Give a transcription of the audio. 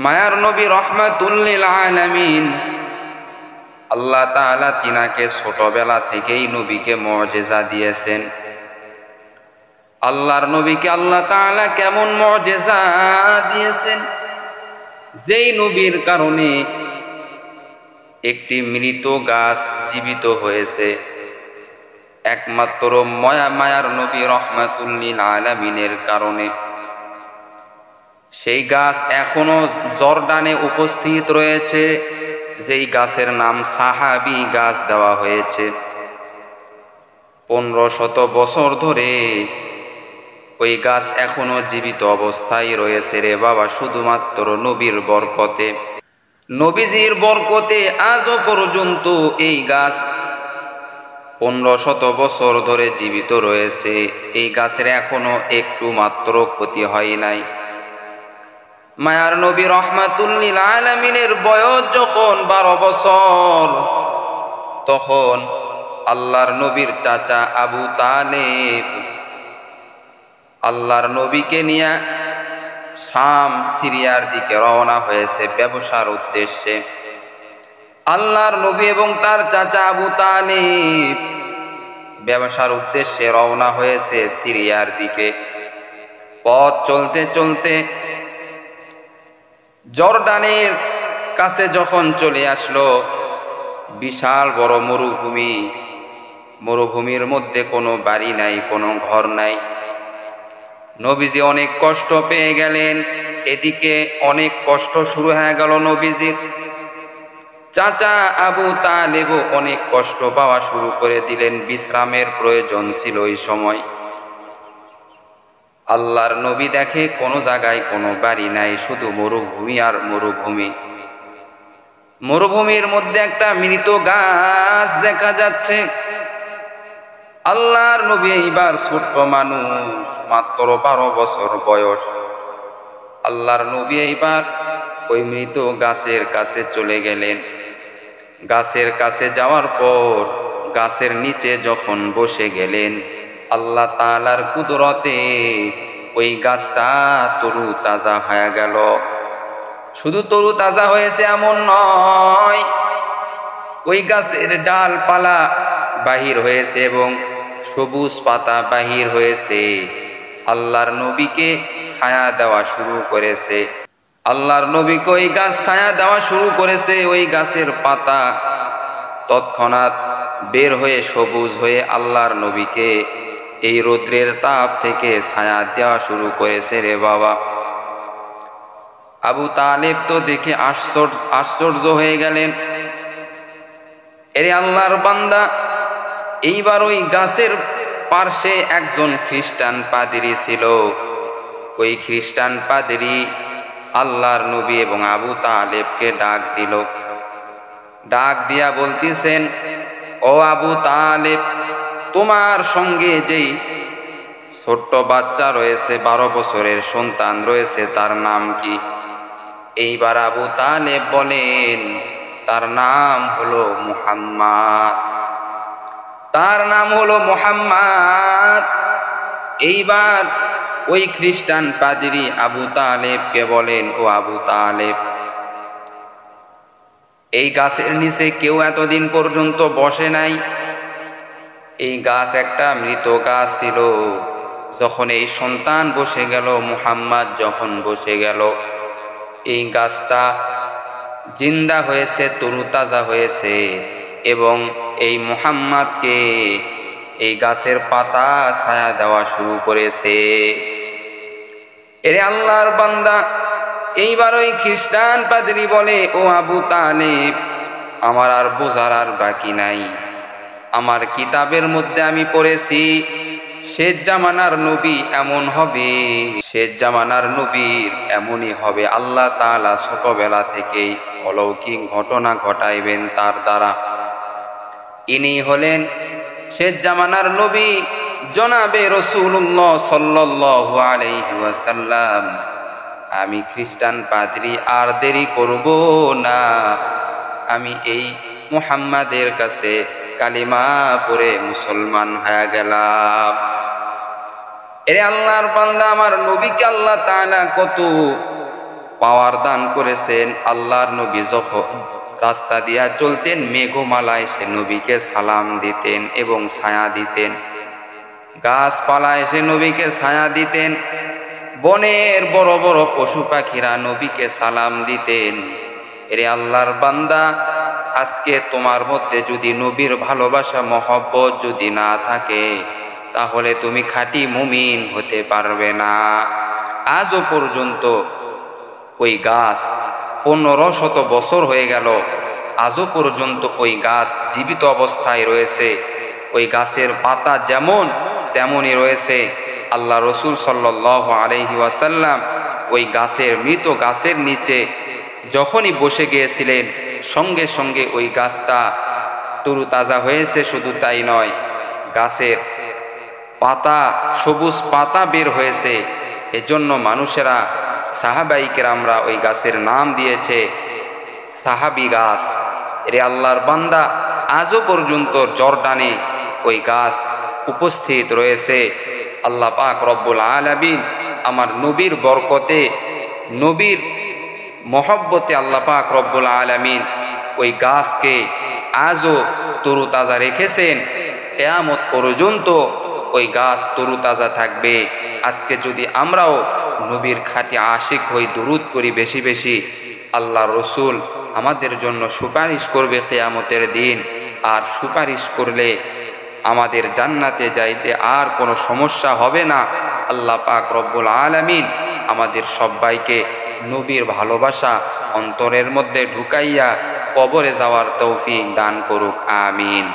মায়ার নবী রহমাতুল লিল আলামিন। আল্লাহ তাআলা তিনাকে ছোটবেলা থেকেই নবীকে মুজিজা দিয়েছেন। আল্লাহর নবীকে আল্লাহ তাআলা কেমন মুজিজা দিয়েছেন, যেই নবীর কারণে একটি মৃত গাছ জীবিত হয়েছে। একমাত্র মায়ার নবী রহমাতুল লিল আলামিনের কারণে। সেই গাছ এখনো জর্ডানে উপস্থিত রয়েছে, যেই গাছের নাম সাহাবী গাছ দেওয়া হয়েছে। 1500 বছর ধরে ওই গাছ এখনো জীবিত অবস্থায় রয়েছে রে বাবা, শুধুমাত্র নবীর বরকতে, নবীজির বরকতে আজও পর্যন্ত এই গাছ 1500 বছর ধরে জীবিত রয়েছে। এই গাছের এখনো একটু মাত্র ক্ষতি হয় নাই। মায়ার নবী রহমাতুল লিল আলামিনের বয়স যখন 12 বছর, তখন আল্লাহর নবীর চাচা আবু তালেব আল্লাহর নবীকে নিয়ে শাম সিরিয়ার দিকে রওনা হয়েছে ব্যবসার উদ্দেশ্যে। আল্লাহর নবী এবং তার চাচা আবু তালেব ব্যবসার উদ্দেশ্যে রওনা হয়েছে সিরিয়ার দিকে। পথ চলতে চলতে জর্ডানের কাছে যখন চলে আসলো, বিশাল বড় মরুভূমি, মরুভূমির মধ্যে কোনো বাড়ি নাই, কোনো ঘর নাই। নবীজি অনেক কষ্ট পেয়ে গেলেন। এদিকে অনেক কষ্ট শুরু হয়ে গেল নবীজির। চাচা আবু তালেবও অনেক কষ্ট পাওয়া শুরু করে দিলেন। বিশ্রামের প্রয়োজন ছিল ওই সময়। আল্লাহর নবী দেখে কোনো জায়গায় কোনো বাড়ি নাই, শুধু মরুভূমি আর মরুভূমি। মরুভূমির মধ্যে একটা মৃত গাছ দেখা যাচ্ছে। আল্লাহর নবী এইবার ছোট্ট মানুষ, মাত্র 12 বছর বয়স। আল্লাহর নবী এইবার ওই মৃত গাছের কাছে চলে গেলেন। গাছের কাছে যাওয়ার পর গাছের নিচে যখন বসে গেলেন, আল্লাহ তাআলার কুদরতে ওই গাছটা তরু তাজা হয়ে গেল। শুধু তরু তাজা হয়েছে এমন নয়, ওই গাছের ডালপালা বাহির হয়েছে এবং সবুজ পাতা বাহির হয়েছে। আল্লাহর নবীকে ছায়া দেওয়া শুরু করেছে। আল্লাহর নবীকে ওই গাছ ছায়া দেওয়া শুরু করেছে। ওই গাছের পাতা তৎক্ষণাৎ বের হয়ে সবুজ হয়ে আল্লাহর নবীকে এই রৌদ্রের তাপ থেকে ছায়া দেওয়া শুরু করেছে রে বাবা। আবু তালেব তো দেখে আশ্চর্য হয়ে গেলেন। এরে আল্লাহর বান্দা, এইবার ওই গাছের পার্শ্বে একজন খ্রিস্টান পাদ্রী ছিল। ওই খ্রিস্টান পাদ্রী আল্লাহর নবী এবং আবু তালেবকে ডাক দিল। ডাক দিয়া বলতেছেন, ও আবু তালেব, তোমার সঙ্গে যেই ছোট্ট বাচ্চা রয়েছে, 12 বছরের সন্তান রয়েছে, তার নাম কি? এইবার আবু তালেব বলেন, তার নাম হলো মুহাম্মদ। তার নাম হলো মুহাম্মদ। এইবার ওই খ্রিস্টান পাদ্রী আবু তালেবকে বলেন, ও আবু তালেব, এই গাছের নিচে কেউ এতদিন পর্যন্ত বসে নাই। এই গাছ একটা মৃত গাছ ছিল। যখন এই সন্তান বসে গেল, মুহাম্মদ যখন বসে গেল, এই গাছটা জিন্দা হয়েছে, তরুতাজা হয়েছে এবং এই মুহাম্মদকে এই গাছের পাতা ছায়া দেওয়া শুরু করেছে। এরে আল্লাহর বান্দা, এইবার ওই খ্রিস্টান পাদ্রী বলে, ও আবু তালেব, আমার আর বোঝার আর বাকি নাই। আমার কিতাবের মধ্যে আমি পড়েছি, শেষ জামানার নবী এমন হবে, শেষ জামানার নবীর এমনই হবে। আল্লাহ তাআলা ছোটবেলা থেকেই অলৌকিক ঘটনা ঘটাইবেন তার দ্বারা। ইনি হলেন শেষ জামানার নবী, জনাবে রাসূলুল্লাহ সাল্লাল্লাহু আলাইহি ওয়াসাল্লাম। আমি খ্রিস্টান পাদ্রী আর দেরি করব না, আমি এই মুহাম্মাদের কাছে কালিমা পড়ে মুসলমান হয়ে গেলাম। এরে আল্লাহর বান্দা, আমার নবীকে আল্লাহ তাআলা কত পাওয়ার দান করেছেন। আল্লাহর নবী যখন রাস্তা দিয়া চলতেন, মেঘমালায় সে নবীকে সালাম দিতেন এবং ছায়া দিতেন। গাছপালায় সে নবীকে ছায়া দিতেন। বনের বড় বড় পশু পাখিরা নবীকে সালাম দিতেন। এরে আল্লাহর বান্দা, আজকে তোমার মধ্যে যদি নবীর ভালোবাসা মহব্বত যদি না থাকে, তাহলে তুমি খাঁটি মুমিন হতে পারবে না। আজও পর্যন্ত ওই গাছ 1500 বছর হয়ে গেল, আজও পর্যন্ত ওই গাছ জীবিত অবস্থায় রয়েছে। ওই গাছের পাতা যেমন তেমনই রয়েছে। আল্লাহ রসুল সাল্লাল্লাহু আলাইহি ওয়াসাল্লাম ওই গাছের, মৃত গাছের নিচে যখনই বসে গিয়েছিলেন, সঙ্গে সঙ্গে ওই গাছটা তরুতাজা হয়েছে। শুধু তাই নয়, গাছের পাতা, সবুজ পাতা বের হয়েছে। এজন্য মানুষেরা, সাহাবাই কেরামরা ওই গাছের নাম দিয়েছে সাহাবী গাছ। এরে আল্লাহর বান্দা, আজও পর্যন্ত জর্ডানে ওই গাছ উপস্থিত রয়েছে। আল্লাহ পাক রব্বুল আলামিন আমার নবীর বরকতে, নবীর মহব্বতে আল্লাহ পাক রব্বুল আলামিন ওই গাছকে আজও তরুতাজা রেখেছেন। কিয়ামত পর্যন্ত ওই গাছ তরুতাজা থাকবে। আজকে যদি আমরাও নবীর খাঁটি আশিক হই, দুরূদ করি বেশি বেশি, আল্লাহ রসুল আমাদের জন্য সুপারিশ করবে কিয়ামতের দিন। আর সুপারিশ করলে আমাদের জান্নাতে যাইতে আর কোনো সমস্যা হবে না। আল্লাহ পাক রব্বুল আলামিন আমাদের সবাইকে নবীর ভালোবাসা অন্তরের মধ্যে ঢুকাইয়া কবরে যাওয়ার তৌফিক দান করুক। আমিন।